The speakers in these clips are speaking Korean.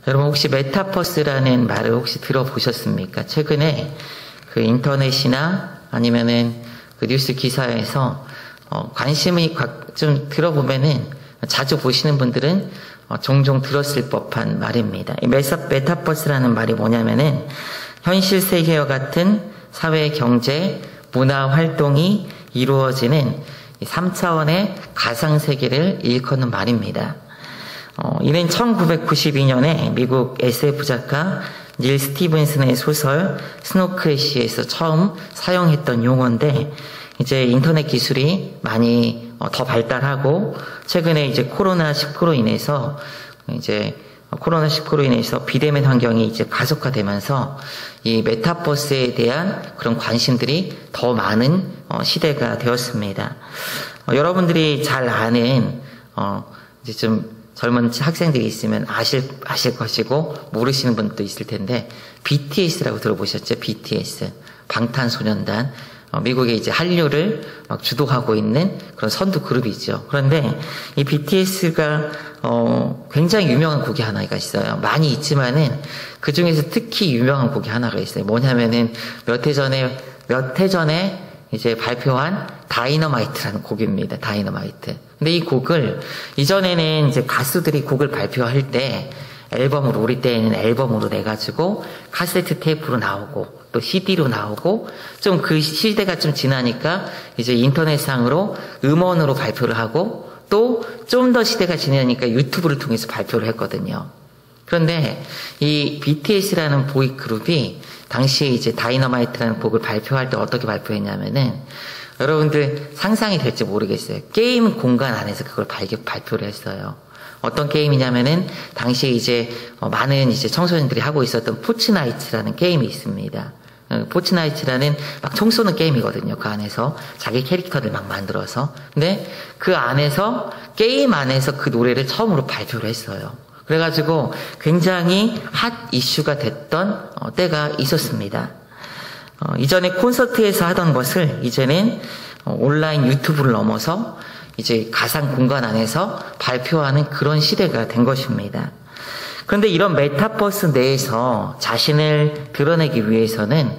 여러분 혹시 메타버스라는 말을 혹시 들어보셨습니까? 최근에 그 인터넷이나 아니면은 그 뉴스 기사에서 관심이 좀 들어보면은 자주 보시는 분들은 종종 들었을 법한 말입니다. 이 메타버스라는 말이 뭐냐면은 현실 세계와 같은 사회, 경제, 문화 활동이 이루어지는 3차원의 가상세계를 일컫는 말입니다. 이는 1992년에 미국 SF 작가 닐 스티븐슨의 소설 스노크래시에서 처음 사용했던 용어인데, 이제 인터넷 기술이 많이 더 발달하고 최근에 이제 코로나19로 인해서 비대면 환경이 이제 가속화되면서 이 메타버스에 대한 그런 관심들이 더 많은 시대가 되었습니다. 여러분들이 잘 아는 이제 좀 젊은 학생들이 있으면 아실 것이고 모르시는 분도 있을 텐데, BTS라고 들어보셨죠? BTS, 방탄소년단. 미국의 이제 한류를 막 주도하고 있는 그런 선두 그룹이죠. 그런데 이 BTS가 굉장히 유명한 곡이 하나가 있어요. 많이 있지만은 그 중에서 특히 유명한 곡이 하나가 있어요. 뭐냐면은 몇 해 전에 이제 발표한 다이너마이트라는 곡입니다. 다이너마이트. 근데 이 곡을 이전에는 이제 가수들이 곡을 발표할 때 앨범으로, 우리 때에는 앨범으로 내가지고 카세트 테이프로 나오고 또 CD로 나오고, 좀 그 시대가 좀 지나니까 이제 인터넷상으로 음원으로 발표를 하고, 또 좀 더 시대가 지나니까 유튜브를 통해서 발표를 했거든요. 그런데 이 BTS라는 보이 그룹이 당시에 이제 다이너마이트라는 곡을 발표할 때 어떻게 발표했냐면은, 여러분들 상상이 될지 모르겠어요. 게임 공간 안에서 그걸 발표를 했어요. 어떤 게임이냐면은 당시에 이제 많은 이제 청소년들이 하고 있었던 포트나이트라는 게임이 있습니다. 포트나이트라는 막 총 쏘는 게임이거든요. 그 안에서 자기 캐릭터를 막 만들어서. 근데 그 안에서, 게임 안에서 그 노래를 처음으로 발표를 했어요. 그래가지고 굉장히 핫 이슈가 됐던 때가 있었습니다. 이전에 콘서트에서 하던 것을 이제는 온라인 유튜브를 넘어서 이제 가상 공간 안에서 발표하는 그런 시대가 된 것입니다. 그런데 이런 메타버스 내에서 자신을 드러내기 위해서는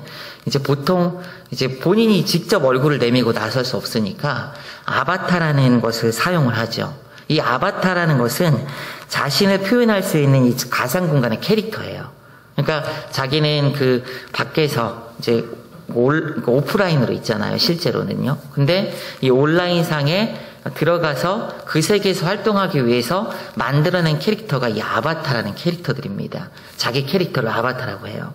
이제 보통 이제 본인이 직접 얼굴을 내밀고 나설 수 없으니까 아바타라는 것을 사용을 하죠. 이 아바타라는 것은 자신을 표현할 수 있는 이 가상 공간의 캐릭터예요. 그러니까 자기는 그 밖에서 이제 오프라인으로 있잖아요, 실제로는요. 근데 이 온라인상에 들어가서 그 세계에서 활동하기 위해서 만들어낸 캐릭터가 이 아바타라는 캐릭터들입니다. 자기 캐릭터를 아바타라고 해요.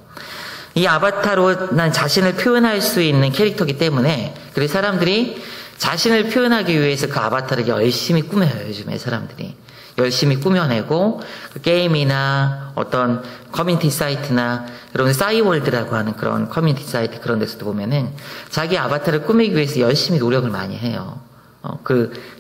이 아바타로 난 자신을 표현할 수 있는 캐릭터이기 때문에, 그래서 사람들이 자신을 표현하기 위해서 그 아바타를 열심히 꾸며요. 요즘에 사람들이 열심히 꾸며내고, 그 게임이나 어떤 커뮤니티 사이트나 여러분 싸이월드라고 하는 그런 커뮤니티 사이트, 그런 데서도 보면은 자기 아바타를 꾸미기 위해서 열심히 노력을 많이 해요.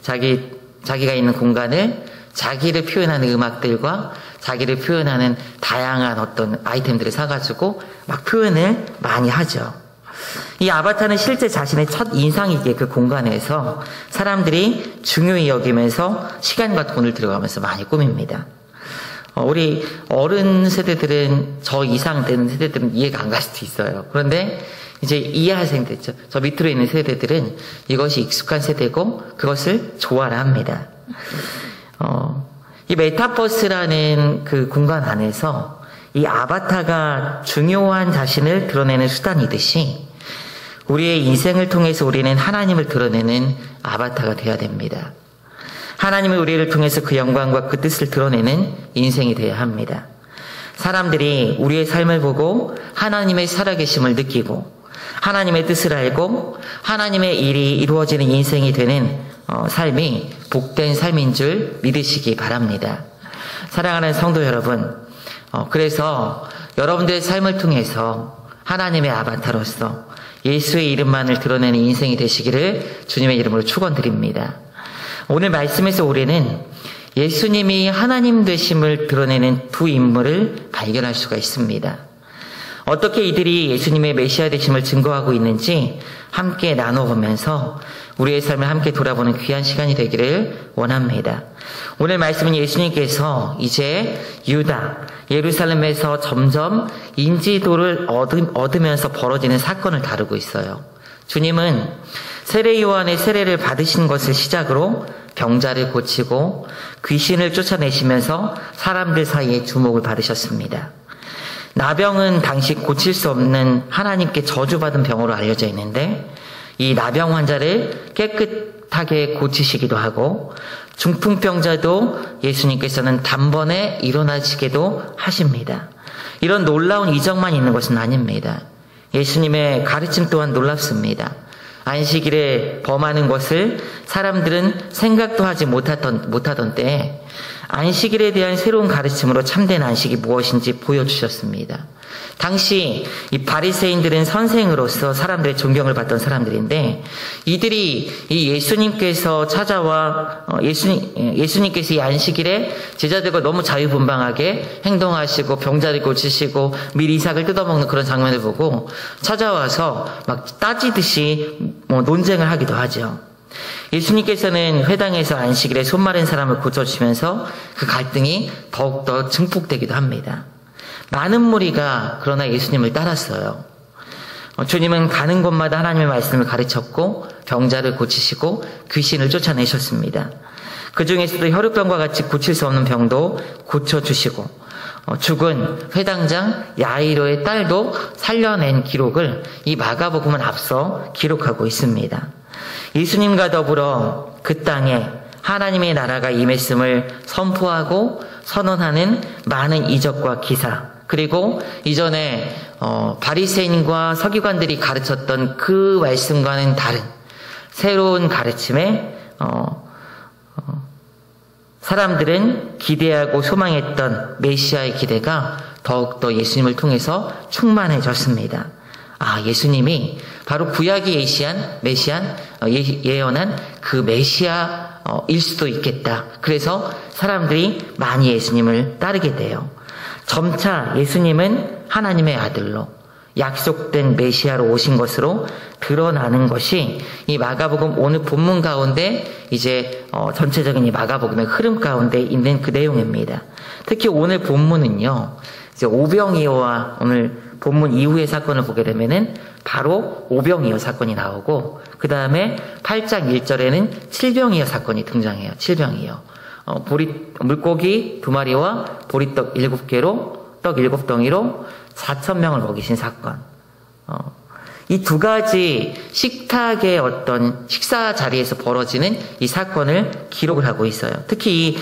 자기가 있는 공간을 자기를 표현하는 음악들과 자기를 표현하는 다양한 어떤 아이템들을 사가지고 막 표현을 많이 하죠. 이 아바타는 실제 자신의 첫 인상이기에 그 공간에서 사람들이 중요히 여기면서 시간과 돈을 들여가면서 많이 꾸밉니다. 우리 어른 세대들은, 저 이상 되는 세대들은 이해가 안 갈 수도 있어요. 그런데 이제 이해할 세대들 있죠. 저 밑으로 있는 세대들은 이것이 익숙한 세대고 그것을 좋아를 합니다. 이 메타버스라는 그 공간 안에서 이 아바타가 중요한 자신을 드러내는 수단이듯이 우리의 인생을 통해서 우리는 하나님을 드러내는 아바타가 되어야 됩니다. 하나님이 우리를 통해서 그 영광과 그 뜻을 드러내는 인생이 되어야 합니다. 사람들이 우리의 삶을 보고 하나님의 살아계심을 느끼고 하나님의 뜻을 알고 하나님의 일이 이루어지는 인생이 되는 삶이 복된 삶인 줄 믿으시기 바랍니다. 사랑하는 성도 여러분, 그래서 여러분들의 삶을 통해서 하나님의 아바타로서 예수의 이름만을 드러내는 인생이 되시기를 주님의 이름으로 축원드립니다. 오늘 말씀에서 우리는 예수님이 하나님 되심을 드러내는 두 인물을 발견할 수가 있습니다. 어떻게 이들이 예수님의 메시아 되심을 증거하고 있는지 함께 나눠보면서 우리의 삶을 함께 돌아보는 귀한 시간이 되기를 원합니다. 오늘 말씀은 예수님께서 이제 유다, 예루살렘에서 점점 인지도를 얻으면서 벌어지는 사건을 다루고 있어요. 주님은 세례 요한의 세례를 받으신 것을 시작으로 병자를 고치고 귀신을 쫓아내시면서 사람들 사이에 주목을 받으셨습니다. 나병은 당시 고칠 수 없는 하나님께 저주받은 병으로 알려져 있는데 이 나병 환자를 깨끗하게 고치시기도 하고 중풍병자도 예수님께서는 단번에 일어나시게도 하십니다. 이런 놀라운 이적만 있는 것은 아닙니다. 예수님의 가르침 또한 놀랍습니다. 안식일에 범하는 것을 사람들은 생각도 하지 못하던 때에 안식일에 대한 새로운 가르침으로 참된 안식이 무엇인지 보여주셨습니다. 당시 이 바리새인들은 선생으로서 사람들의 존경을 받던 사람들인데 이들이 이 예수님께서 찾아와 예수님께서 이 안식일에 제자들과 너무 자유분방하게 행동하시고 병자를 고치시고 밀 이삭을 뜯어먹는 그런 장면을 보고 찾아와서 막 따지듯이 논쟁을 하기도 하죠. 예수님께서는 회당에서 안식일에 손 마른 사람을 고쳐주시면서 그 갈등이 더욱더 증폭되기도 합니다. 많은 무리가 그러나 예수님을 따랐어요. 주님은 가는 곳마다 하나님의 말씀을 가르쳤고 병자를 고치시고 귀신을 쫓아내셨습니다. 그 중에서도 혈우병과 같이 고칠 수 없는 병도 고쳐주시고 죽은 회당장 야이로의 딸도 살려낸 기록을 이 마가복음은 앞서 기록하고 있습니다. 예수님과 더불어 그 땅에 하나님의 나라가 임했음을 선포하고 선언하는 많은 이적과 기사, 그리고 이전에 바리새인과 서기관들이 가르쳤던 그 말씀과는 다른 새로운 가르침에 사람들은 기대하고 소망했던 메시아의 기대가 더욱더 예수님을 통해서 충만해졌습니다. 예수님이 바로 구약이 예언한 그 메시아일 수도 있겠다. 그래서 사람들이 많이 예수님을 따르게 돼요. 점차 예수님은 하나님의 아들로 약속된 메시아로 오신 것으로 드러나는 것이 이 마가복음 오늘 본문 가운데 이제 전체적인 이 마가복음의 흐름 가운데 있는 그 내용입니다. 특히 오늘 본문은요, 이제 오병이어와 오늘 본문 이후의 사건을 보게 되면은 바로 오병이어 사건이 나오고 그 다음에 8장 1절에는 칠병이어 사건이 등장해요. 칠병이어. 물고기 2마리와 보리떡 7개로 떡 7덩이로 4,000명을 먹이신 사건. 이 두 가지 식탁의 어떤 식사 자리에서 벌어지는 이 사건을 기록을 하고 있어요. 특히 이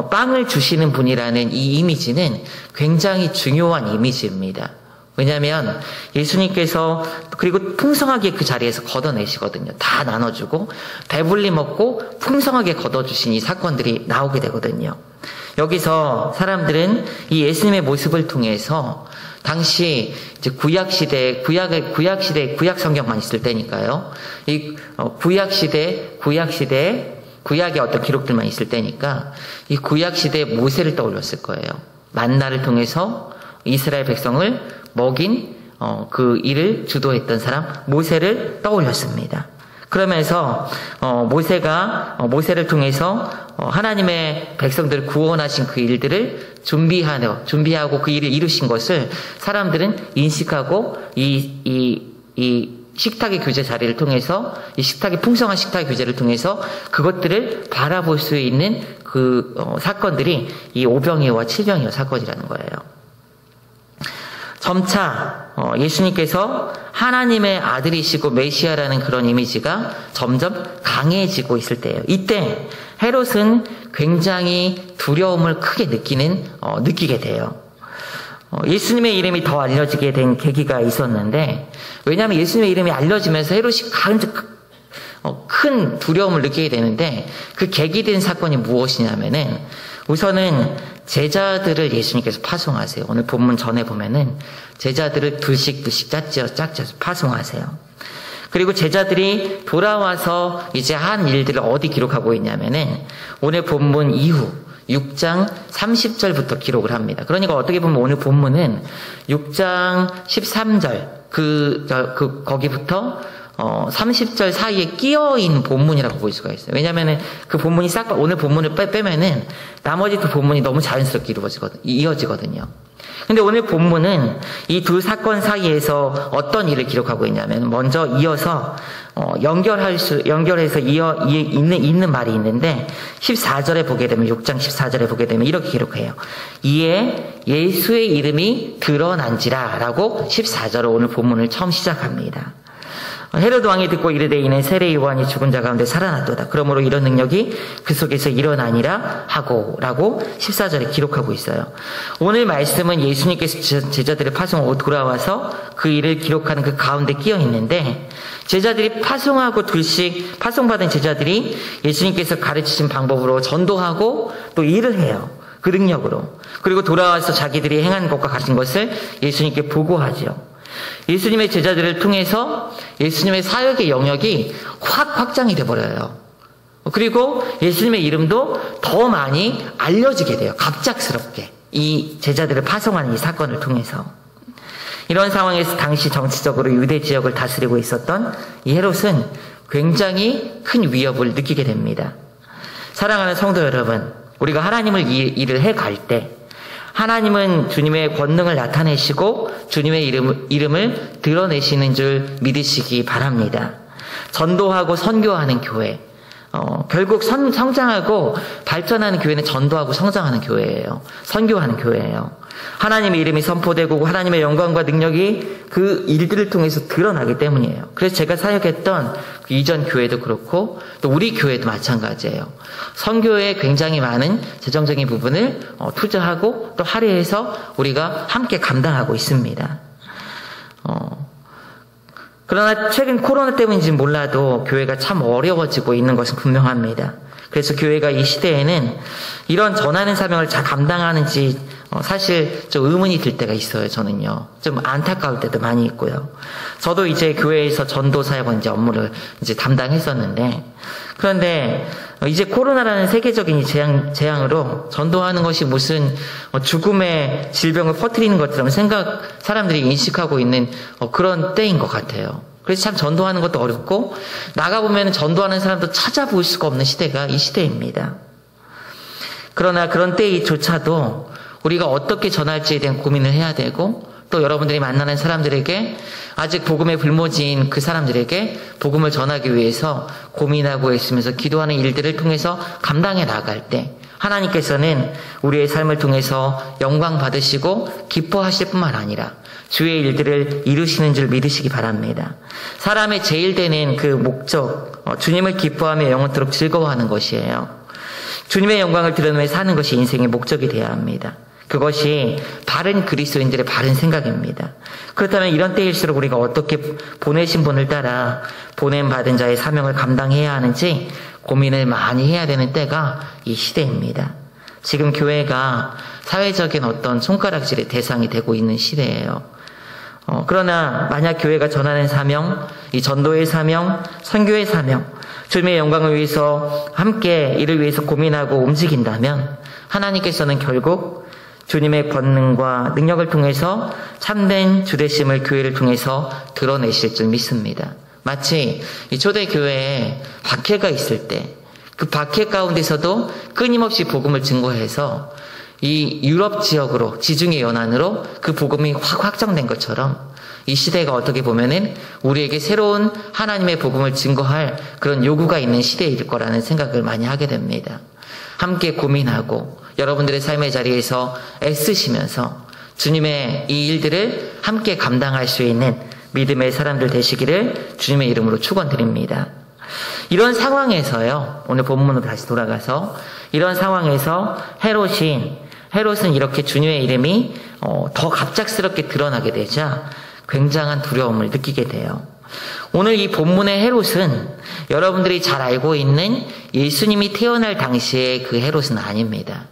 빵을 주시는 분이라는 이 이미지는 굉장히 중요한 이미지입니다. 왜냐하면 예수님께서 그리고 풍성하게 그 자리에서 걷어내시거든요. 다 나눠주고 배불리 먹고 풍성하게 걷어주신 이 사건들이 나오게 되거든요. 여기서 사람들은 이 예수님의 모습을 통해서 당시 이제 구약 성경만 있을 때니까요. 이 구약의 어떤 기록들만 있을 때니까 이 구약 시대의 모세를 떠올렸을 거예요. 만나를 통해서 이스라엘 백성을 먹인 그 일을 주도했던 사람 모세를 떠올렸습니다. 그러면서 모세를 통해서 하나님의 백성들을 구원하신 그 일들을 준비하고 그 일을 이루신 것을 사람들은 인식하고 이 식탁의 교제 자리를 통해서 이 풍성한 식탁의 교제를 통해서 그것들을 바라볼 수 있는 그 사건들이 이 오병이어와 칠병이어 사건이라는 거예요. 점차 예수님께서 하나님의 아들이시고 메시아라는 그런 이미지가 점점 강해지고 있을 때예요. 이때 헤롯은 굉장히 두려움을 크게 느끼게 돼요. 예수님의 이름이 더 알려지게 된 계기가 있었는데, 왜냐하면 예수님의 이름이 알려지면서 헤롯이 큰 두려움을 느끼게 되는데, 그 계기된 사건이 무엇이냐면은 우선은 제자들을 예수님께서 파송하세요. 오늘 본문 전에 보면은 제자들을 둘씩 짝지어서 파송하세요. 그리고 제자들이 돌아와서 이제 한 일들을 어디 기록하고 있냐면은 오늘 본문 이후 6장 30절부터 기록을 합니다. 그러니까 어떻게 보면 오늘 본문은 6장 13절 거기부터 30절 사이에 끼어있는 본문이라고 볼 수가 있어요. 왜냐면은 그 본문이 오늘 본문을 빼면은 나머지 그 본문이 너무 자연스럽게 이어지거든요. 근데 오늘 본문은 이 두 사건 사이에서 어떤 일을 기록하고 있냐면, 먼저 이어서 연결해서 있는 말이 있는데, 14절에 보게 되면, 6장 14절에 보게 되면 이렇게 기록해요. 이에 예수의 이름이 드러난지라 라고 14절을 오늘 본문을 처음 시작합니다. 헤로드 왕이 듣고 이르되 이는 세례 요한이 죽은 자 가운데 살아났도다. 그러므로 이런 능력이 그 속에서 일어나니라 하고 라고 14절에 기록하고 있어요. 오늘 말씀은 예수님께서 제자들을 파송하고 돌아와서 그 일을 기록하는 그 가운데 끼어 있는데, 제자들이 파송하고 둘씩 파송받은 제자들이 예수님께서 가르치신 방법으로 전도하고 또 일을 해요. 그 능력으로. 그리고 돌아와서 자기들이 행한 것과 같은 것을 예수님께 보고하죠. 예수님의 제자들을 통해서 예수님의 사역의 영역이 확 확장이 돼버려요. 그리고 예수님의 이름도 더 많이 알려지게 돼요. 갑작스럽게. 이 제자들을 파송하는 이 사건을 통해서. 이런 상황에서 당시 정치적으로 유대 지역을 다스리고 있었던 이 헤롯은 굉장히 큰 위협을 느끼게 됩니다. 사랑하는 성도 여러분, 우리가 하나님을 일을 해갈 때 하나님은 주님의 권능을 나타내시고 주님의 이름을 드러내시는 줄 믿으시기 바랍니다. 전도하고 선교하는 교회, 결국 성장하고 발전하는 교회는 전도하고 성장하는 교회예요. 선교하는 교회예요. 하나님의 이름이 선포되고 하나님의 영광과 능력이 그 일들을 통해서 드러나기 때문이에요. 그래서 제가 사역했던 그 이전 교회도 그렇고 또 우리 교회도 마찬가지예요. 선교에 굉장히 많은 재정적인 부분을 투자하고 또 할애해서 우리가 함께 감당하고 있습니다. 그러나 최근 코로나 때문인지 몰라도 교회가 참 어려워지고 있는 것은 분명합니다. 그래서 교회가 이 시대에는 이런 전하는 사명을 잘 감당하는지 사실 좀 의문이 들 때가 있어요. 저는요. 좀 안타까울 때도 많이 있고요. 저도 이제 교회에서 전도 사역원 이제 업무를 이제 담당했었는데, 그런데 이제 코로나라는 세계적인 이 재앙으로 전도하는 것이 무슨 죽음의 질병을 퍼뜨리는 것처럼 사람들이 인식하고 있는 그런 때인 것 같아요. 그래서 참 전도하는 것도 어렵고, 나가보면 전도하는 사람도 찾아볼 수가 없는 시대가 이 시대입니다. 그러나 그런 때조차도 우리가 어떻게 전할지에 대한 고민을 해야 되고, 또 여러분들이 만나는 사람들에게, 아직 복음에 불모지인 그 사람들에게 복음을 전하기 위해서 고민하고 있으면서 기도하는 일들을 통해서 감당해 나갈 때, 하나님께서는 우리의 삶을 통해서 영광 받으시고 기뻐하실 뿐만 아니라 주의 일들을 이루시는 줄 믿으시기 바랍니다. 사람의 제일 되는 그 목적, 주님을 기뻐하며 영원토록 즐거워하는 것이에요. 주님의 영광을 드러내며 사는 것이 인생의 목적이 되어야 합니다. 그것이 바른 그리스도인들의 바른 생각입니다. 그렇다면 이런 때일수록 우리가 어떻게 보내신 분을 따라 보냄받은 자의 사명을 감당해야 하는지 고민을 많이 해야 되는 때가 이 시대입니다. 지금 교회가 사회적인 어떤 손가락질의 대상이 되고 있는 시대예요. 그러나 만약 교회가 전하는 사명, 이 전도의 사명, 선교의 사명, 주님의 영광을 위해서 함께 이를 위해서 고민하고 움직인다면 하나님께서는 결국 주님의 권능과 능력을 통해서 참된 주되심을 교회를 통해서 드러내실 줄 믿습니다. 마치 이 초대교회에 박해가 있을 때 그 박해 가운데서도 끊임없이 복음을 증거해서 이 유럽 지역으로, 지중해 연안으로 그 복음이 확 확장된 것처럼 이 시대가 어떻게 보면은 우리에게 새로운 하나님의 복음을 증거할 그런 요구가 있는 시대일 거라는 생각을 많이 하게 됩니다. 함께 고민하고 여러분들의 삶의 자리에서 애쓰시면서 주님의 이 일들을 함께 감당할 수 있는 믿음의 사람들 되시기를 주님의 이름으로 축원드립니다. 이런 상황에서요, 오늘 본문으로 다시 돌아가서 이런 상황에서 헤롯은 이렇게 주님의 이름이 더 갑작스럽게 드러나게 되자 굉장한 두려움을 느끼게 돼요. 오늘 이 본문의 헤롯은 여러분들이 잘 알고 있는 예수님이 태어날 당시의 그 헤롯은 아닙니다.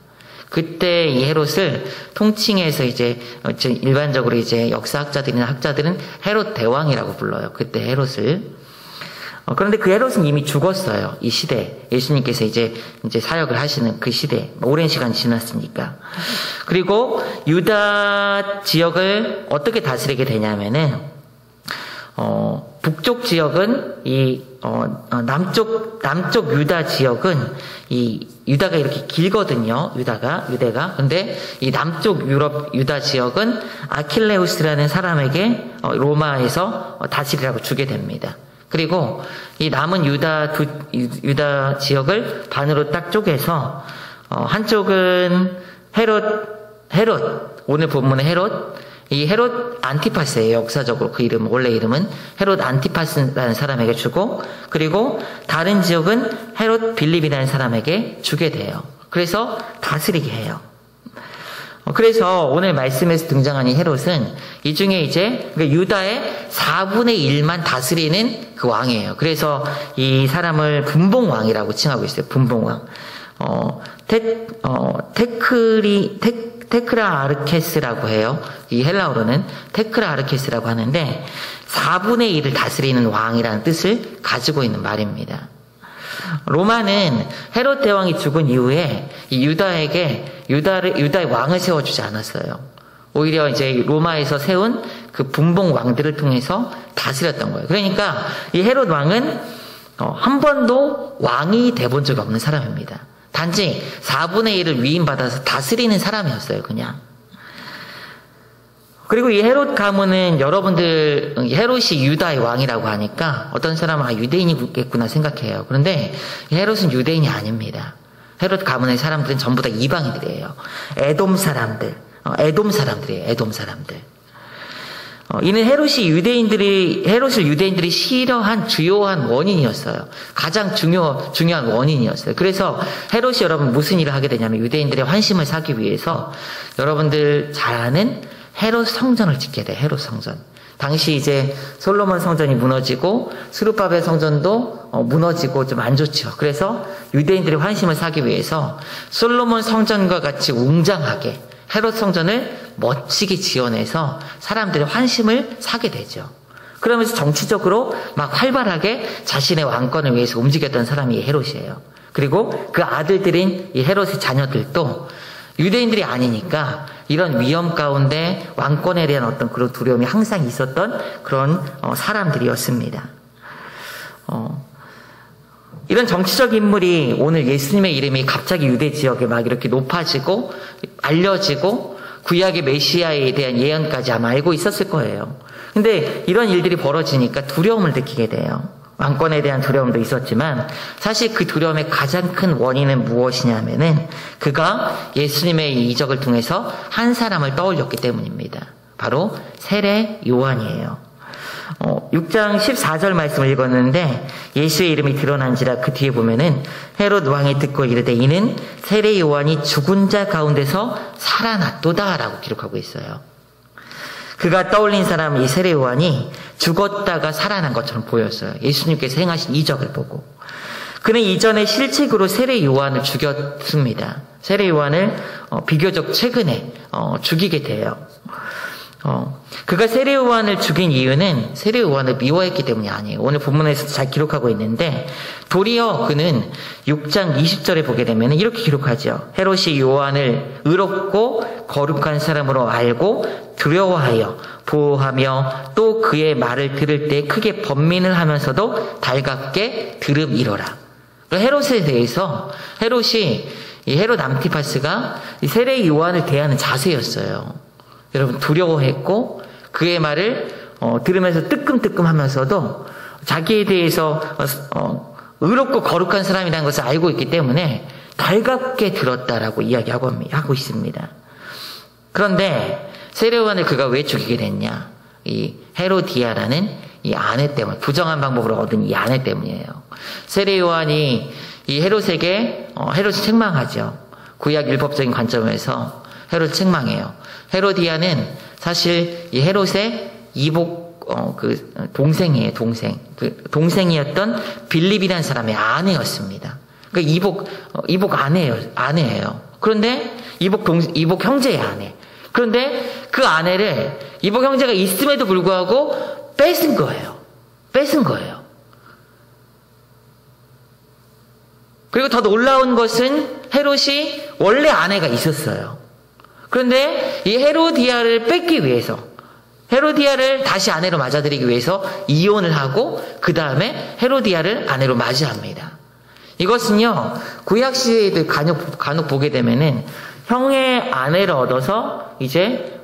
그때 이 헤롯을 통칭해서 이제 일반적으로 이제 역사학자들이나 학자들은 헤롯 대왕이라고 불러요. 그때 헤롯을. 그런데 그 헤롯은 이미 죽었어요. 이 시대. 예수님께서 이제 사역을 하시는 그 시대. 오랜 시간이 지났으니까. 그리고 유다 지역을 어떻게 다스리게 되냐면은, 북쪽 지역은 이 남쪽 유다 지역은 이 유다가 이렇게 길거든요. 유대가. 근데 이 남쪽 유럽 유다 지역은 아킬레우스라는 사람에게 로마에서 다스리라고 주게 됩니다. 그리고 이 남은 유다 지역을 반으로 딱 쪼개서 한쪽은 헤롯, 오늘 본문의 이 헤롯 안티파스예요. 역사적으로 그 이름, 원래 이름은 헤롯 안티파스라는 사람에게 주고, 그리고 다른 지역은 헤롯 빌립이라는 사람에게 주게 돼요. 그래서 다스리게 해요. 그래서 오늘 말씀에서 등장한 이 헤롯은 이 중에 이제 유다의 4분의 1만 다스리는 그 왕이에요. 그래서 이 사람을 분봉왕이라고 칭하고 있어요. 분봉왕. 테크라 아르케스라고 해요. 이 헬라어로는 테크라 아르케스라고 하는데 4분의 1을 다스리는 왕이라는 뜻을 가지고 있는 말입니다. 로마는 헤롯 대왕이 죽은 이후에 이 유다의 왕을 세워주지 않았어요. 오히려 이제 로마에서 세운 그 분봉 왕들을 통해서 다스렸던 거예요. 그러니까 이 헤롯 왕은 한 번도 왕이 돼본 적이 없는 사람입니다. 단지 4분의 1을 위임받아서 다스리는 사람이었어요, 그냥. 그리고 이 헤롯 가문은 헤롯이 유다의 왕이라고 하니까 어떤 사람은 유대인이겠구나 생각해요. 그런데 헤롯은 유대인이 아닙니다. 헤롯 가문의 사람들은 전부 다 이방인들이에요. 에돔 사람들이에요, 에돔 사람들. 이는 헤롯을 유대인들이 싫어한 주요한 원인이었어요. 가장 중요한 원인이었어요. 그래서 헤롯이 여러분 무슨 일을 하게 되냐면 유대인들의 환심을 사기 위해서 여러분들 잘 아는 헤롯 성전을 짓게 돼. 헤롯 성전. 당시 이제 솔로몬 성전이 무너지고 스룹바벨 성전도 무너지고 좀 안 좋죠. 그래서 유대인들의 환심을 사기 위해서 솔로몬 성전과 같이 웅장하게 헤롯 성전을 멋지게 지어내서 사람들의 환심을 사게 되죠. 그러면서 정치적으로 막 활발하게 자신의 왕권을 위해서 움직였던 사람이 이 헤롯이에요. 그리고 그 아들들인 이 헤롯의 자녀들도 유대인들이 아니니까 이런 위험 가운데 왕권에 대한 어떤 그런 두려움이 항상 있었던 그런 사람들이었습니다. 이런 정치적 인물이 오늘 예수님의 이름이 갑자기 유대 지역에 막 이렇게 높아지고 알려지고 구약의 메시아에 대한 예언까지 아마 알고 있었을 거예요. 근데 이런 일들이 벌어지니까 두려움을 느끼게 돼요. 왕권에 대한 두려움도 있었지만 사실 그 두려움의 가장 큰 원인은 무엇이냐면은 그가 예수님의 이적을 통해서 한 사람을 떠올렸기 때문입니다. 바로 세례 요한이에요. 6장 14절 말씀을 읽었는데 예수의 이름이 드러난지라 그 뒤에 보면은 헤롯 왕이 듣고 이르되 이는 세례 요한이 죽은 자 가운데서 살아났도다 라고 기록하고 있어요. 그가 떠올린 사람 이 세례 요한이 죽었다가 살아난 것처럼 보였어요. 예수님께서 행하신 이적을 보고. 그는 이전에 실책으로 세례 요한을 죽였습니다. 세례 요한을 비교적 최근에 죽이게 돼요. 그가 세례 요한을 죽인 이유는 세례 요한을 미워했기 때문이 아니에요. 오늘 본문에서 잘 기록하고 있는데 도리어 그는 6장 20절에 보게 되면 이렇게 기록하죠. 헤롯이 요한을 의롭고 거룩한 사람으로 알고 두려워하여 보호하며 또 그의 말을 들을 때 크게 번민을 하면서도 달갑게 들음이러라. 헤롯에 대해서 이 헤롯 안티파스가 이 세례 요한을 대하는 자세였어요. 여러분 두려워했고 그의 말을 들으면서 뜨끔뜨끔하면서 자기에 대해서 의롭고 거룩한 사람이라는 것을 알고 있기 때문에 달갑게 들었다라고 이야기하고 있습니다. 그런데 세례 요한을 그가 왜 죽이게 됐냐? 이 헤로디아라는 이 아내 때문에, 부정한 방법으로 얻은 이 아내 때문이에요. 세례 요한이 이 헤롯에게 헤롯이 책망하죠. 구약 율법적인 관점에서 헤롯 책망해요. 헤로디아는 사실 이 헤롯의 동생이에요, 동생. 동생이었던 빌립이라는 사람의 아내였습니다. 그러니까 이복 아내예요. 그런데 이복 형제의 아내. 그런데 그 아내를 이복 형제가 있음에도 불구하고 뺏은 거예요. 그리고 더 놀라운 것은 헤롯이 원래 아내가 있었어요. 그런데 이 헤로디아를 뺏기 위해서 헤로디아를 다시 아내로 맞아들이기 위해서 이혼을 하고 그 다음에 헤로디아를 아내로 맞이합니다. 이것은요, 구약시대에도 간혹 보게 되면은 형의 아내를 얻어서 이제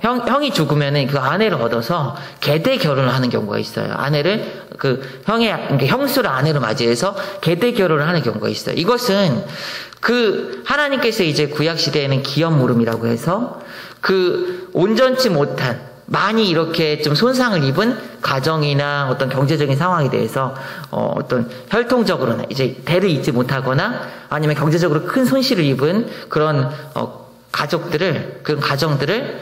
형이 죽으면은 그 아내를 얻어서 계대 결혼을 하는 경우가 있어요. 아내를 그러니까 형수를 아내로 맞이해서 계대 결혼을 하는 경우가 있어요. 이것은 하나님께서 이제 구약 시대에는 기업 물음이라고 해서 온전치 못한 많이 이렇게 좀 손상을 입은 가정이나 어떤 경제적인 상황에 대해서 어떤 혈통적으로나 이제 대를 잇지 못하거나 아니면 경제적으로 큰 손실을 입은 그런 그런 가정들을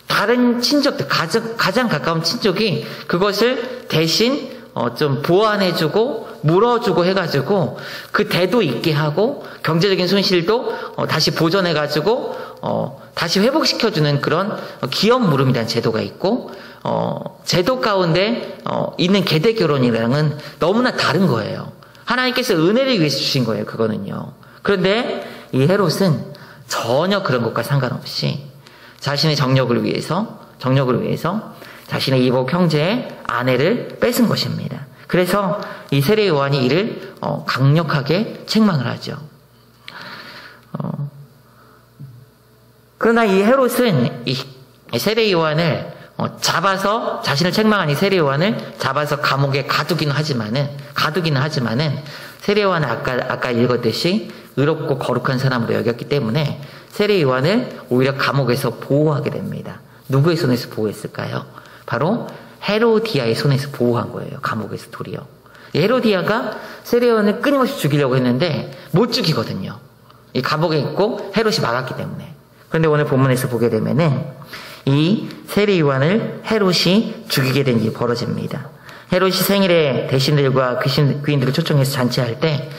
다른 친척들, 가장 가까운 친족이 그것을 대신 좀 보완해주고 물어주고 해가지고 그 대도 있게 하고 경제적인 손실도 다시 보전해가지고 다시 회복시켜주는 그런 기업 물음이라는 제도가 있고 제도 가운데 있는 계대 결혼이랑은 너무나 다른 거예요. 하나님께서 은혜를 위해서 주신 거예요. 그거는요. 그런데 이 헤롯은 전혀 그런 것과 상관없이 자신의 정력을 위해서 자신의 이복 형제의 아내를 뺏은 것입니다. 그래서 이 세례 요한이 이를 강력하게 책망을 하죠. 그러나 이 헤롯은 이 세례 요한을 잡아서 자신을 책망한 이 세례 요한을 잡아서 감옥에 가두기는 하지만은 세례 요한은 아까 읽었듯이 의롭고 거룩한 사람으로 여겼기 때문에 세례 요한을 오히려 감옥에서 보호하게 됩니다. 누구의 손에서 보호했을까요? 바로 헤로디아의 손에서 보호한 거예요. 감옥에서 도리어. 헤로디아가 세례 요한을 끊임없이 죽이려고 했는데 못 죽이거든요. 이 감옥에 있고 헤롯이 막았기 때문에. 그런데 오늘 본문에서 보게 되면은 이 세례 요한을 헤롯이 죽이게 된 일이 벌어집니다. 헤롯이 생일에 대신들과 귀인들을 초청해서 잔치할 때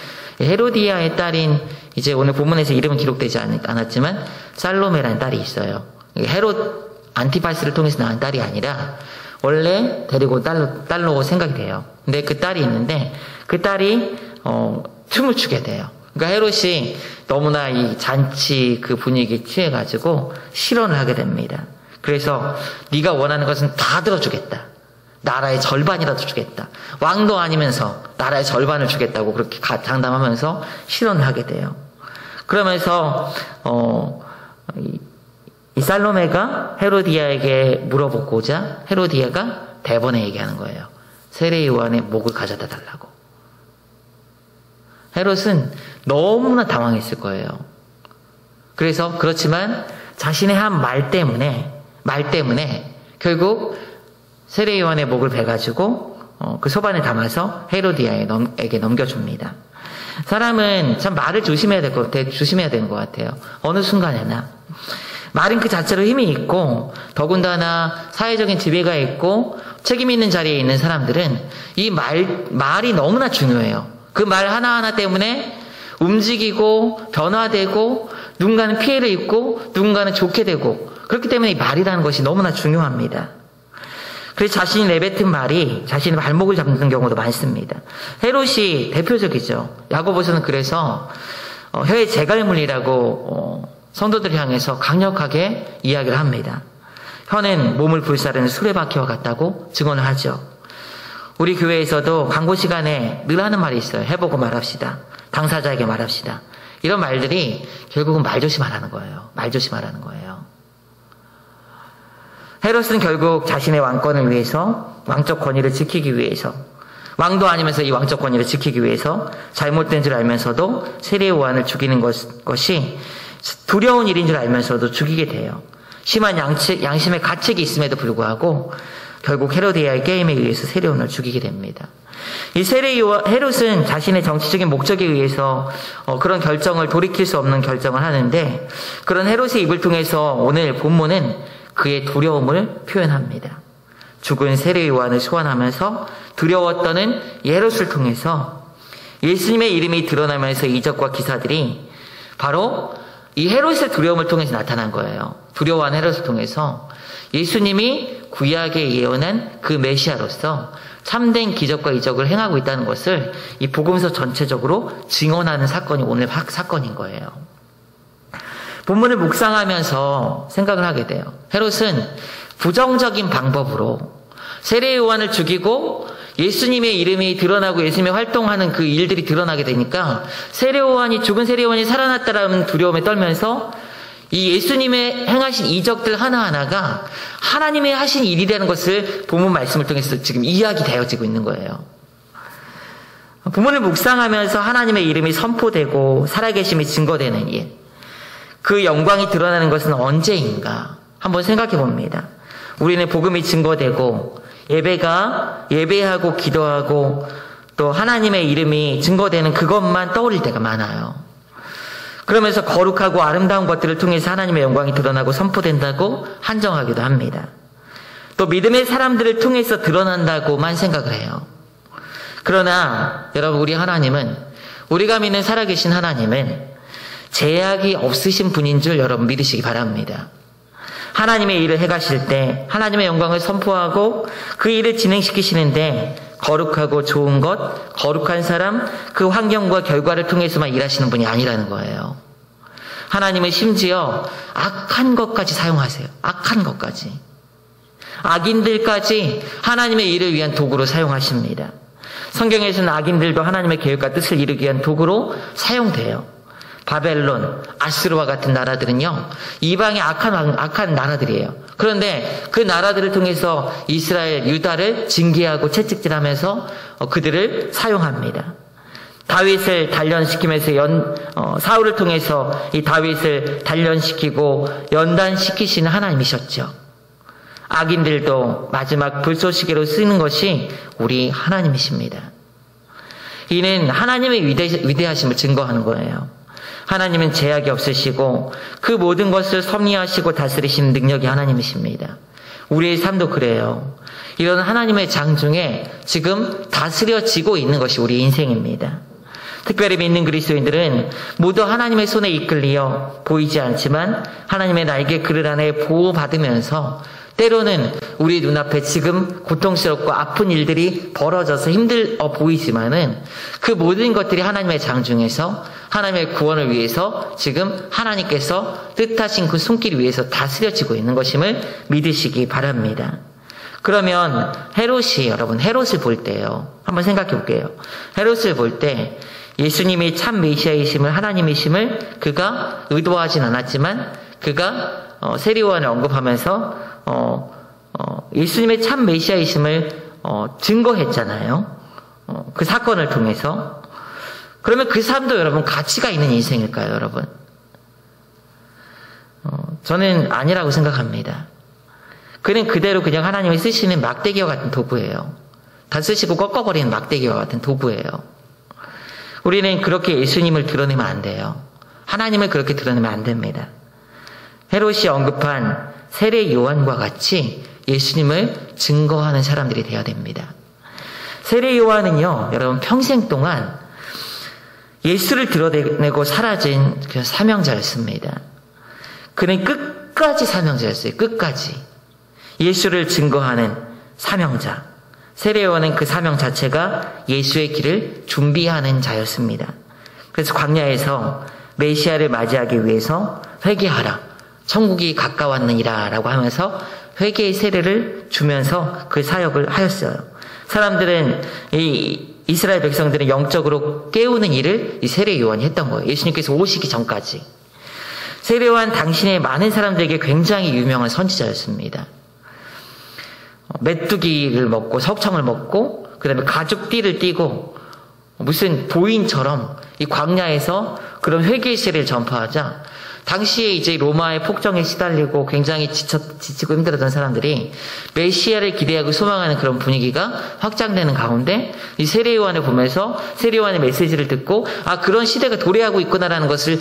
헤로디아의 딸인 이제 오늘 본문에서 이름은 기록되지 않았지만 살로메라는 딸이 있어요. 헤롯 안티파스를 통해서 낳은 딸이 아니라 원래 데리고 딸로 생각이 돼요. 근데 그 딸이 있는데 그 딸이 춤을 추게 돼요. 그러니까 헤롯이 너무나 이 잔치 그 분위기에 취해가지고 실언을 하게 됩니다. 그래서 네가 원하는 것은 다 들어주겠다. 나라의 절반이라도 주겠다. 왕도 아니면서 나라의 절반을 주겠다고 그렇게 장담하면서 실언을 하게 돼요. 그러면서 이 살로메가 헤로디아에게 물어보고자 헤로디아가 대번에 얘기하는 거예요. 세례 요한의 목을 가져다 달라고. 헤롯은 너무나 당황했을 거예요. 그래서 그렇지만 자신의 한 말 때문에 결국 세례 요한의 목을 베가지고 그 소반에 담아서 헤로디아에게 넘겨줍니다. 사람은 참 말을 조심해야 되는 것 같아요. 어느 순간에나 말은 그 자체로 힘이 있고 더군다나 사회적인 지배가 있고 책임 있는 자리에 있는 사람들은 이 말이 너무나 중요해요. 그 말 하나하나 때문에 움직이고 변화되고 누군가는 피해를 입고 누군가는 좋게 되고 그렇기 때문에 이 말이라는 것이 너무나 중요합니다. 그래서 자신이 내뱉은 말이 자신의 발목을 잡는 경우도 많습니다. 헤롯이 대표적이죠. 야고보서는 그래서 혀의 재갈물이라고 성도들을 향해서 강력하게 이야기를 합니다. 혀는 몸을 불사르는 수레바퀴와 같다고 증언을 하죠. 우리 교회에서도 광고 시간에 늘 하는 말이 있어요. 해보고 말합시다. 당사자에게 말합시다. 이런 말들이 결국은 말조심하라는 거예요. 말조심하라는 거예요. 헤롯은 결국 자신의 왕권을 위해서 왕적 권위를 지키기 위해서 왕도 아니면서 이 왕적 권위를 지키기 위해서 잘못된 줄 알면서도 세례 요한을 죽이는 것이 두려운 일인 줄 알면서도 죽이게 돼요. 심한 양심의 가책이 있음에도 불구하고 결국 헤로디아의 게임에 의해서 세례 요한을 죽이게 됩니다. 이 헤롯은 자신의 정치적인 목적에 의해서 그런 결정을 돌이킬 수 없는 결정을 하는데 그런 헤롯의 입을 통해서 오늘 본문은 그의 두려움을 표현합니다. 죽은 세례 요한을 소환하면서 두려웠던 헤롯을 통해서 예수님의 이름이 드러나면서 이적과 기사들이 바로 이 헤롯의 두려움을 통해서 나타난 거예요. 두려워한 헤롯을 통해서 예수님이 구약에 예언한 그 메시아로서 참된 기적과 이적을 행하고 있다는 것을 이 복음서 전체적으로 증언하는 사건이 오늘 사건인 거예요. 본문을 묵상하면서 생각을 하게 돼요. 헤롯은 부정적인 방법으로 세례 요한을 죽이고 예수님의 이름이 드러나고 예수님의 활동하는 그 일들이 드러나게 되니까 죽은 세례 요한이 살아났다라는 두려움에 떨면서 이 예수님의 행하신 이적들 하나하나가 하나님의 하신 일이라는 것을 본문 말씀을 통해서 지금 이야기되어지고 있는 거예요. 본문을 묵상하면서 하나님의 이름이 선포되고 살아계심이 증거되는 일, 그 영광이 드러나는 것은 언제인가 한번 생각해 봅니다. 우리는 복음이 증거되고 예배하고 기도하고 또 하나님의 이름이 증거되는 그것만 떠올릴 때가 많아요. 그러면서 거룩하고 아름다운 것들을 통해서 하나님의 영광이 드러나고 선포된다고 한정하기도 합니다. 또 믿음의 사람들을 통해서 드러난다고만 생각을 해요. 그러나 여러분, 우리가 믿는 살아계신 하나님은 제약이 없으신 분인 줄 여러분 믿으시기 바랍니다. 하나님의 일을 해가실 때 하나님의 영광을 선포하고 그 일을 진행시키시는데 거룩하고 좋은 것, 거룩한 사람, 그 환경과 결과를 통해서만 일하시는 분이 아니라는 거예요. 하나님은 심지어 악한 것까지 사용하세요. 악한 것까지. 악인들까지 하나님의 일을 위한 도구로 사용하십니다. 성경에서는 악인들도 하나님의 계획과 뜻을 이루기 위한 도구로 사용돼요. 바벨론, 아수르와 같은 나라들은요, 이방의 악한 나라들이에요. 그런데 그 나라들을 통해서 이스라엘, 유다를 징계하고 채찍질하면서 그들을 사용합니다. 다윗을 단련시키면서 사울을 통해서 이 다윗을 단련시키고 연단시키시는 하나님이셨죠. 악인들도 마지막 불쏘시개로 쓰는 것이 우리 하나님이십니다. 이는 하나님의 위대하심을 증거하는 거예요. 하나님은 제약이 없으시고 그 모든 것을 섭리하시고 다스리시는 능력이 하나님이십니다. 우리의 삶도 그래요. 이런 하나님의 장 중에 지금 다스려지고 있는 것이 우리 인생입니다. 특별히 믿는 그리스도인들은 모두 하나님의 손에 이끌리어 보이지 않지만 하나님의 날개 그늘 안에 보호받으면서 때로는 우리 눈앞에 지금 고통스럽고 아픈 일들이 벌어져서 힘들어 보이지만은 그 모든 것들이 하나님의 장 중에서 하나님의 구원을 위해서 지금 하나님께서 뜻하신 그 손길 위에서 다스려지고 있는 것임을 믿으시기 바랍니다. 그러면 헤롯을 볼 때요. 한번 생각해 볼게요. 헤롯을 볼 때 예수님이 참 메시아이심을 하나님이심을 그가 의도하진 않았지만 그가 세례 요한을 언급하면서 예수님의 참 메시아이심을 증거했잖아요. 그 사건을 통해서. 그러면 그 삶도 여러분 가치가 있는 인생일까요, 여러분? 저는 아니라고 생각합니다. 그는 그대로 그냥 하나님이 쓰시는 막대기와 같은 도구예요. 다 쓰시고 꺾어버리는 막대기와 같은 도구예요. 우리는 그렇게 예수님을 드러내면 안 돼요. 하나님을 그렇게 드러내면 안 됩니다. 헤롯이 언급한 세례 요한과 같이 예수님을 증거하는 사람들이 되어야 됩니다. 세례 요한은요, 여러분 평생 동안 예수를 드러내고 사라진 그 사명자였습니다. 그는 끝까지 사명자였어요. 끝까지. 예수를 증거하는 사명자. 세례 요한은 그 사명 자체가 예수의 길을 준비하는 자였습니다. 그래서 광야에서 메시아를 맞이하기 위해서 회개하라. 천국이 가까웠느니라 라고 하면서 회개의 세례를 주면서 그 사역을 하였어요. 사람들은 이스라엘 백성들은 영적으로 깨우는 일을 이 세례 요한이 했던 거예요. 예수님께서 오시기 전까지. 세례 요한 당신의 많은 사람들에게 굉장히 유명한 선지자였습니다. 메뚜기를 먹고 석청을 먹고 그 다음에 가죽 띠를 띠고 무슨 보인처럼 이 광야에서 그런 회개의 세례를 전파하자 당시에 이제 로마의 폭정에 시달리고 굉장히 지치고 힘들었던 사람들이 메시아를 기대하고 소망하는 그런 분위기가 확장되는 가운데 이 세례 요한을 보면서 세례 요한의 메시지를 듣고 그런 시대가 도래하고 있구나라는 것을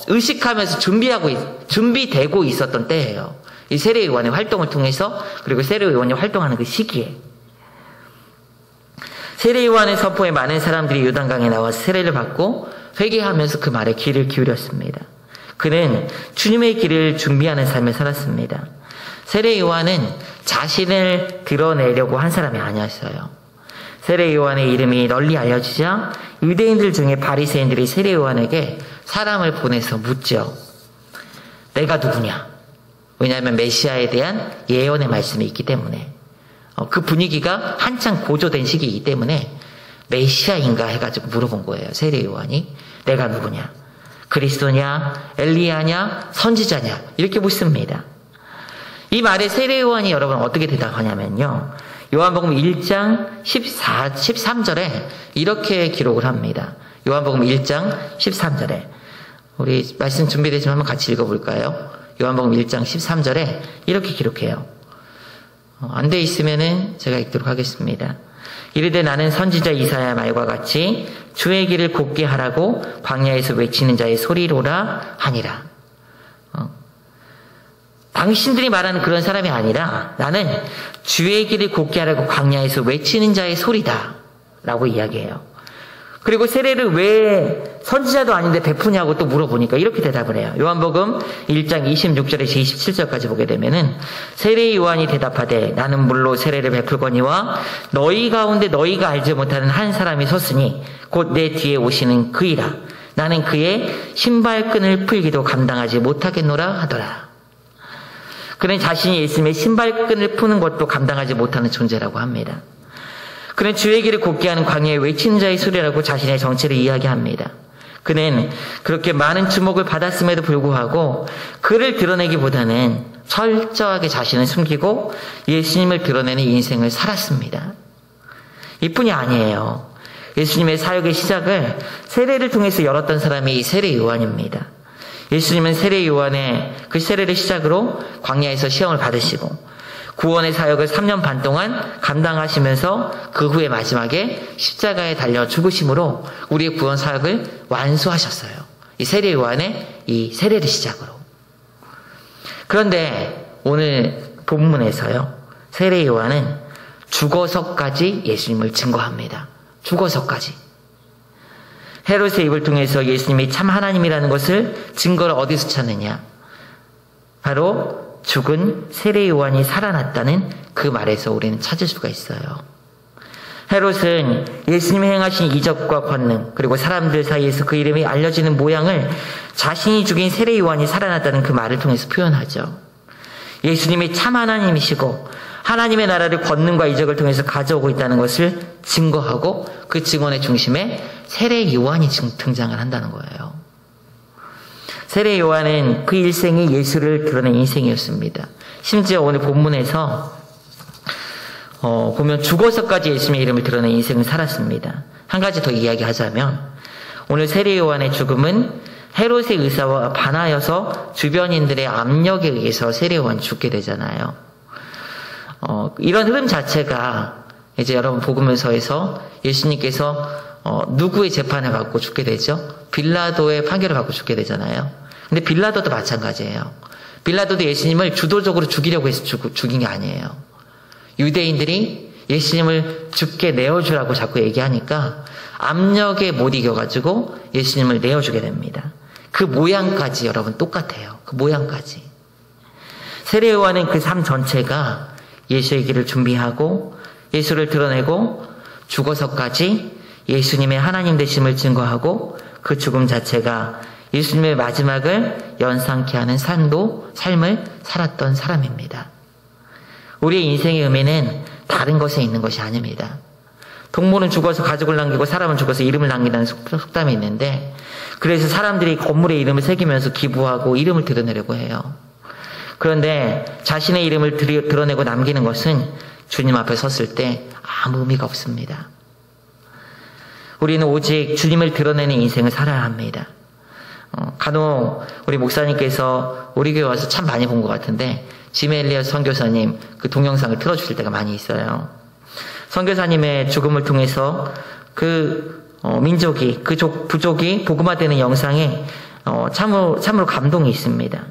의식하면서 준비되고 있었던 때예요. 이 세례 요한의 활동을 통해서 그리고 세례 요한이 활동하는 그 시기에 세례 요한의 선포에 많은 사람들이 요단강에 나와서 세례를 받고 회개하면서 그 말에 귀를 기울였습니다. 그는 주님의 길을 준비하는 삶을 살았습니다. 세례 요한은 자신을 드러내려고 한 사람이 아니었어요. 세례 요한의 이름이 널리 알려지자 유대인들 중에 바리새인들이 세례 요한에게 사람을 보내서 묻죠. 내가 누구냐? 왜냐하면 메시아에 대한 예언의 말씀이 있기 때문에 그 분위기가 한창 고조된 시기이기 때문에 메시아인가 해가지고 물어본 거예요. 세례 요한이. 내가 누구냐? 그리스도냐? 엘리야냐? 선지자냐? 이렇게 묻습니다. 이 말에 세례 요한이 여러분 어떻게 대답하냐면요. 요한복음 1장 13절에 이렇게 기록을 합니다. 요한복음 1장 13절에 우리 말씀 준비되시면 한번 같이 읽어볼까요? 요한복음 1장 13절에 이렇게 기록해요. 안 돼 있으면은 제가 읽도록 하겠습니다. 이르되 나는 선지자 이사야 말과 같이 주의 길을 곱게 하라고 광야에서 외치는 자의 소리로라 하니라. 당신들이 말하는 그런 사람이 아니라 나는 주의 길을 곱게 하라고 광야에서 외치는 자의 소리다 라고 이야기해요. 그리고 세례를 왜 선지자도 아닌데 베푸냐고 또 물어보니까 이렇게 대답을 해요. 요한복음 1장 26절에서 27절까지 보게 되면은 세례 요한이 대답하되 나는 물로 세례를 베풀거니와 너희 가운데 너희가 알지 못하는 한 사람이 섰으니 곧 내 뒤에 오시는 그이라. 나는 그의 신발끈을 풀기도 감당하지 못하겠노라 하더라. 그는 자신이 예수님의 신발끈을 푸는 것도 감당하지 못하는 존재라고 합니다. 그는 주의 길을 곱게 하는 광야에 외치는 자의 소리라고 자신의 정체를 이야기합니다. 그는 그렇게 많은 주목을 받았음에도 불구하고 그를 드러내기보다는 철저하게 자신을 숨기고 예수님을 드러내는 인생을 살았습니다. 이뿐이 아니에요. 예수님의 사역의 시작을 세례를 통해서 열었던 사람이 세례 요한입니다. 예수님은 세례 요한의 그 세례를 시작으로 광야에서 시험을 받으시고 구원의 사역을 3년 반 동안 감당하시면서 그 후에 마지막에 십자가에 달려 죽으심으로 우리의 구원 사역을 완수하셨어요. 이 세례 요한의 이 세례를 시작으로. 그런데 오늘 본문에서요. 세례 요한은 죽어서까지 예수님을 증거합니다. 죽어서까지. 헤롯의 입을 통해서 예수님이 참 하나님이라는 것을 증거를 어디서 찾느냐? 바로 죽은 세례 요한이 살아났다는 그 말에서 우리는 찾을 수가 있어요. 헤롯은 예수님이 행하신 이적과 권능 그리고 사람들 사이에서 그 이름이 알려지는 모양을 자신이 죽인 세례 요한이 살아났다는 그 말을 통해서 표현하죠. 예수님이 참 하나님이시고 하나님의 나라를 권능과 이적을 통해서 가져오고 있다는 것을 증거하고 그 증언의 중심에 세례 요한이 등장을 한다는 거예요. 세례 요한은 그 일생이 예수를 드러낸 인생이었습니다. 심지어 오늘 본문에서 보면 죽어서까지 예수님의 이름을 드러낸 인생을 살았습니다. 한 가지 더 이야기하자면 오늘 세례 요한의 죽음은 헤롯의 의사와 반하여서 주변인들의 압력에 의해서 세례 요한이 죽게 되잖아요. 이런 흐름 자체가 이제 여러분 복음서에서 예수님께서 누구의 재판을 받고 죽게 되죠? 빌라도의 판결을 받고 죽게 되잖아요. 근데 빌라도도 마찬가지예요. 빌라도도 예수님을 주도적으로 죽이려고 해서 죽인 게 아니에요. 유대인들이 예수님을 죽게 내어주라고 자꾸 얘기하니까 압력에 못 이겨가지고 예수님을 내어주게 됩니다. 그 모양까지 여러분 똑같아요. 그 모양까지. 세례 요한은 그 삶 전체가 예수의 길을 준비하고 예수를 드러내고 죽어서까지 예수님의 하나님 되심을 증거하고 그 죽음 자체가 예수님의 마지막을 연상케 하는 삶을 살았던 사람입니다. 우리의 인생의 의미는 다른 것에 있는 것이 아닙니다. 동물은 죽어서 가족을 남기고 사람은 죽어서 이름을 남긴다는 속담이 있는데 그래서 사람들이 건물에 이름을 새기면서 기부하고 이름을 드러내려고 해요. 그런데 자신의 이름을 드러내고 남기는 것은 주님 앞에 섰을 때 아무 의미가 없습니다. 우리는 오직 주님을 드러내는 인생을 살아야 합니다. 간혹 우리 목사님께서 우리 교회 와서 참 많이 본 것 같은데 짐 엘리엇 선교사님 그 동영상을 틀어주실 때가 많이 있어요. 선교사님의 죽음을 통해서 그 민족이 그 부족이 복음화되는 영상에 참으로 감동이 있습니다.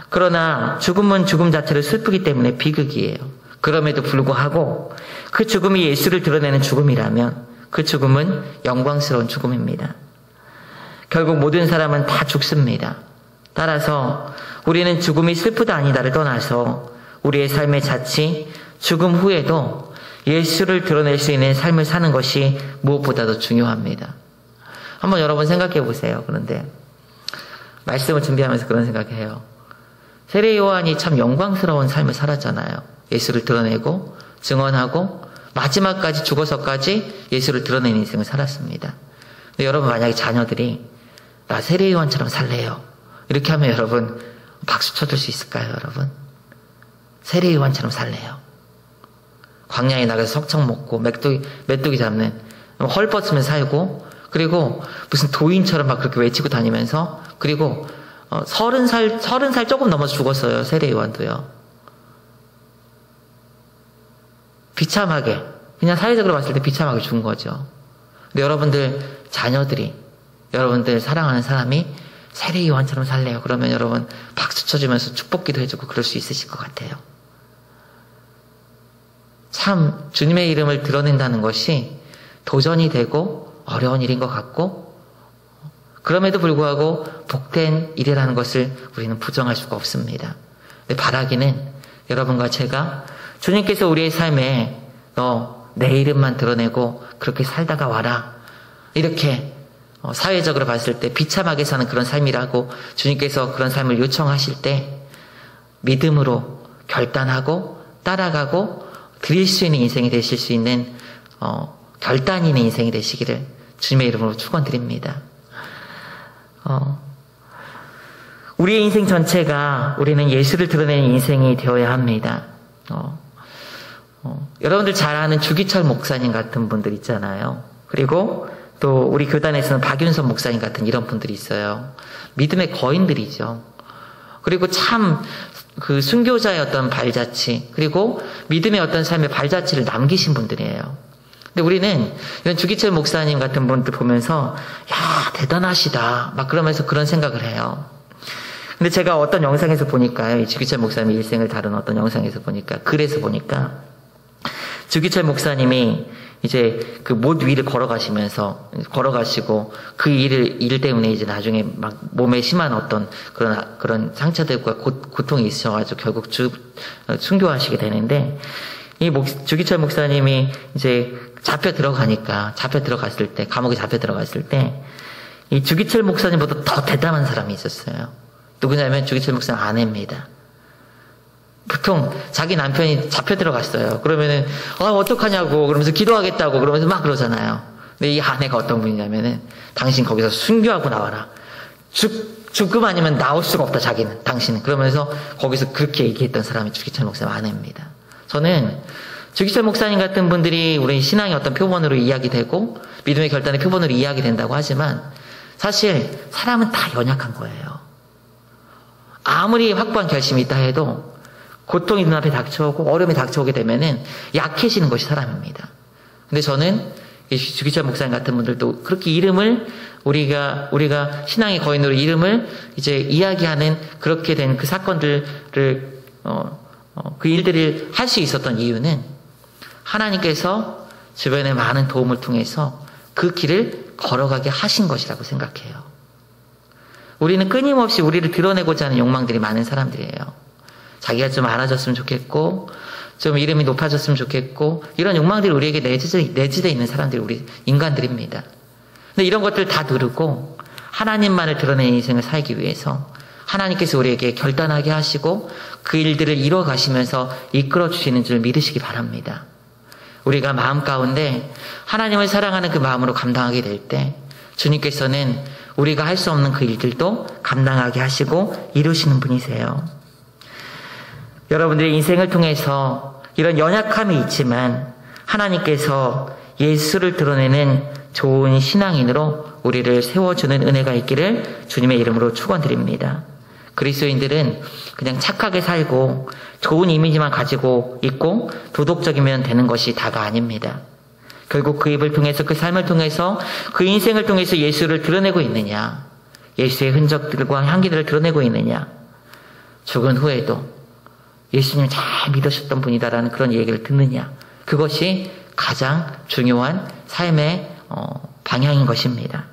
그러나 죽음은 죽음 자체를 슬프기 때문에 비극이에요. 그럼에도 불구하고 그 죽음이 예수를 드러내는 죽음이라면 그 죽음은 영광스러운 죽음입니다. 결국 모든 사람은 다 죽습니다. 따라서 우리는 죽음이 슬프다 아니다를 떠나서 우리의 삶의 자치, 죽음 후에도 예수를 드러낼 수 있는 삶을 사는 것이 무엇보다도 중요합니다. 한번 여러분 생각해 보세요. 그런데 말씀을 준비하면서 그런 생각해요. 세례 요한이 참 영광스러운 삶을 살았잖아요. 예수를 드러내고 증언하고 마지막까지 죽어서까지 예수를 드러내는 인생을 살았습니다. 근데 여러분 만약에 자녀들이 나 세례 요한처럼 살래요. 이렇게 하면 여러분 박수 쳐줄 수 있을까요, 여러분? 세례 요한처럼 살래요. 광야에 나가서 석청 먹고 메뚜기 잡는 헐벗으면 살고 그리고 무슨 도인처럼 막 그렇게 외치고 다니면서 그리고 30살 조금 넘어서 죽었어요. 세례 요한도요. 비참하게 그냥 사회적으로 봤을 때 비참하게 죽은 거죠. 근데 여러분들 자녀들이 여러분들 사랑하는 사람이 세례 요한처럼 살래요. 그러면 여러분 박수 쳐주면서 축복기도 해주고 그럴 수 있으실 것 같아요. 참 주님의 이름을 드러낸다는 것이 도전이 되고 어려운 일인 것 같고 그럼에도 불구하고 복된 일이라는 것을 우리는 부정할 수가 없습니다. 근데 바라기는 여러분과 제가 주님께서 우리의 삶에 너 내 이름만 드러내고 그렇게 살다가 와라. 이렇게 사회적으로 봤을 때 비참하게 사는 그런 삶이라고 주님께서 그런 삶을 요청하실 때 믿음으로 결단하고 따라가고 드릴 수 있는 인생이 되실 수 있는 결단이 있는 인생이 되시기를 주님의 이름으로 축원드립니다. 우리의 인생 전체가 우리는 예수를 드러내는 인생이 되어야 합니다. 여러분들 잘 아는 주기철 목사님 같은 분들 있잖아요. 그리고 또 우리 교단에서는 박윤선 목사님 같은 이런 분들이 있어요. 믿음의 거인들이죠. 그리고 참 그 순교자의 어떤 발자취 그리고 믿음의 어떤 삶의 발자취를 남기신 분들이에요. 근데 우리는 이런 주기철 목사님 같은 분들 보면서 야 대단하시다 막 그러면서 그런 생각을 해요. 근데 제가 어떤 영상에서 보니까요, 이 주기철 목사님의 일생을 다룬 어떤 영상에서 보니까 글에서 보니까 주기철 목사님이 이제 그 못 위를 걸어가시고 그 일 때문에 이제 나중에 막 몸에 심한 어떤 그런 상처들과 고통이 있으셔가지고 결국 순교하시게 되는데 주기철 목사님이 이제 감옥에 잡혀 들어갔을 때 이 주기철 목사님보다 더 대단한 사람이 있었어요. 누구냐면 주기철 목사님 아내입니다. 보통 자기 남편이 잡혀 들어갔어요. 그러면은 어떡하냐고 그러면서 기도하겠다고 그러면서 막 그러잖아요. 근데 이 아내가 어떤 분이냐면은 당신 거기서 순교하고 나와라. 죽음 아니면 나올 수가 없다 당신은. 그러면서 거기서 그렇게 얘기했던 사람이 주기철 목사님 아내입니다. 저는 주기철 목사님 같은 분들이 우리 신앙의 어떤 표본으로 이야기되고 믿음의 결단의 표본으로 이야기된다고 하지만 사실 사람은 다 연약한 거예요. 아무리 확고한 결심이 있다 해도 고통이 눈앞에 닥쳐오고 어려움이 닥쳐오게 되면은 약해지는 것이 사람입니다. 근데 저는 주기철 목사님 같은 분들도 그렇게 이름을 우리가 신앙의 거인으로 이름을 이제 이야기하는 그렇게 된 그 사건들을 그 일들을 할 수 있었던 이유는 하나님께서 주변의 많은 도움을 통해서 그 길을 걸어가게 하신 것이라고 생각해요. 우리는 끊임없이 우리를 드러내고자 하는 욕망들이 많은 사람들이에요. 자기가 좀 알아졌으면 좋겠고 좀 이름이 높아졌으면 좋겠고 이런 욕망들이 우리에게 내재되어 있는 사람들이 우리 인간들입니다. 근데 이런 것들 다 누르고 하나님만을 드러내는 인생을 살기 위해서 하나님께서 우리에게 결단하게 하시고 그 일들을 이뤄 가시면서 이끌어 주시는 줄 믿으시기 바랍니다. 우리가 마음 가운데 하나님을 사랑하는 그 마음으로 감당하게 될 때 주님께서는 우리가 할 수 없는 그 일들도 감당하게 하시고 이루시는 분이세요. 여러분들의 인생을 통해서 이런 연약함이 있지만 하나님께서 예수를 드러내는 좋은 신앙인으로 우리를 세워주는 은혜가 있기를 주님의 이름으로 축원드립니다. 그리스도인들은 그냥 착하게 살고 좋은 이미지만 가지고 있고 도덕적이면 되는 것이 다가 아닙니다. 결국 그 입을 통해서 그 삶을 통해서 그 인생을 통해서 예수를 드러내고 있느냐, 예수의 흔적들과 향기들을 드러내고 있느냐, 죽은 후에도 예수님을 잘 믿으셨던 분이다라는 그런 얘기를 듣느냐, 그것이 가장 중요한 삶의 방향인 것입니다.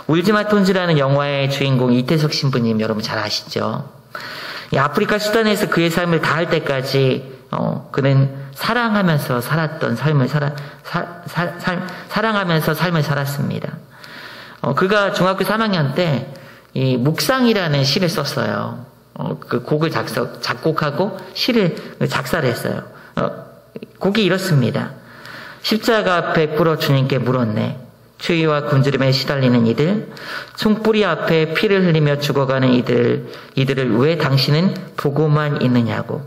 울지마 톤즈라는 영화의 주인공 이태석 신부님 여러분 잘 아시죠? 아프리카 수단에서 그의 삶을 다할 때까지 그는 사랑하면서 살았던 삶을 사랑하면서 삶을 살았습니다. 그가 중학교 3학년 때 이 묵상이라는 시를 썼어요. 그 곡을 작곡하고 시를 작사를 했어요. 곡이 이렇습니다. 십자가 앞에 꿇어 주님께 물었네. 추위와 굶주림에 시달리는 이들, 총뿌리 앞에 피를 흘리며 죽어가는 이들을 왜 당신은 보고만 있느냐고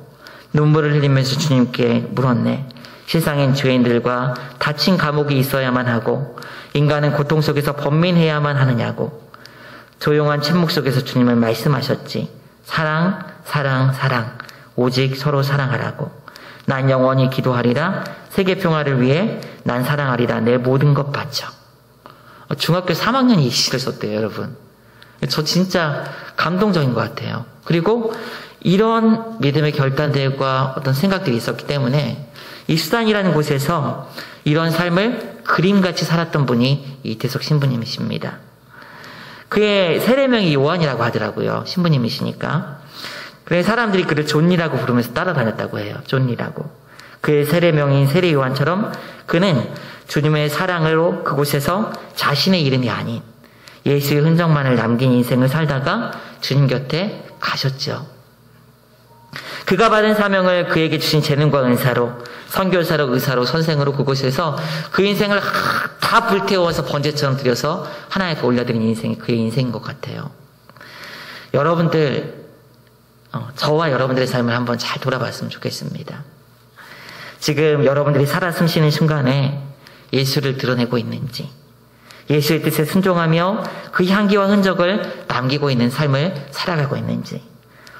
눈물을 흘리면서 주님께 물었네. 세상엔 죄인들과 닫힌 감옥이 있어야만 하고 인간은 고통 속에서 번민해야만 하느냐고. 조용한 침묵 속에서 주님은 말씀하셨지. 사랑, 사랑, 사랑. 오직 서로 사랑하라고. 난 영원히 기도하리라. 세계 평화를 위해 난 사랑하리라. 내 모든 것 바쳐. 중학교 3학년이 이 시를 썼대요, 여러분. 저 진짜 감동적인 것 같아요. 그리고 이런 믿음의 결단들과 어떤 생각들이 있었기 때문에 이 수단이라는 곳에서 이런 삶을 그림같이 살았던 분이 이태석 신부님이십니다. 그의 세례명이 요한이라고 하더라고요. 신부님이시니까. 그래서 사람들이 그를 존이라고 부르면서 따라다녔다고 해요. 존이라고. 그의 세례명인 세례 요한처럼 그는 주님의 사랑으로 그곳에서 자신의 이름이 아닌 예수의 흔적만을 남긴 인생을 살다가 주님 곁에 가셨죠. 그가 받은 사명을 그에게 주신 재능과 은사로 선교사로 의사로 선생으로 그곳에서 그 인생을 다 불태워서 번제처럼 드려서 하나님 앞에 올려드린 인생이 그의 인생인 것 같아요. 여러분들 저와 여러분들의 삶을 한번 잘 돌아봤으면 좋겠습니다. 지금 여러분들이 살아 숨쉬는 순간에 예수를 드러내고 있는지, 예수의 뜻에 순종하며 그 향기와 흔적을 남기고 있는 삶을 살아가고 있는지,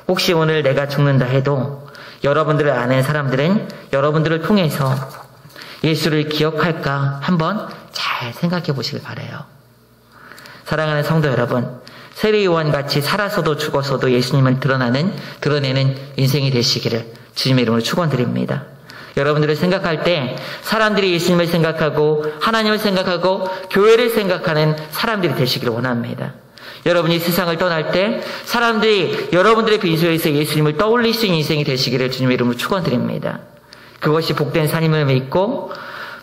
혹시 오늘 내가 죽는다 해도 여러분들을 아는 사람들은 여러분들을 통해서 예수를 기억할까 한번 잘 생각해 보시길 바라요. 사랑하는 성도 여러분, 세례 요한같이 살아서도 죽어서도 예수님을 드러내는 인생이 되시기를 주님의 이름으로 축원드립니다. 여러분들을 생각할 때 사람들이 예수님을 생각하고 하나님을 생각하고 교회를 생각하는 사람들이 되시기를 원합니다. 여러분이 세상을 떠날 때 사람들이 여러분들의 빈소에서 예수님을 떠올릴 수 있는 인생이 되시기를 주님의 이름으로 축원드립니다. 그것이 복된 삶임을 믿고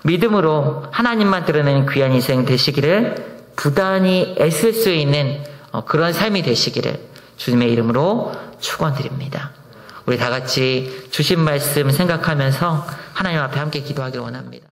믿음으로 하나님만 드러내는 귀한 인생 되시기를 부단히 애쓸 수 있는 그런 삶이 되시기를 주님의 이름으로 축원드립니다. 우리 다 같이 주신 말씀 생각하면서 하나님 앞에 함께 기도하기를 원합니다.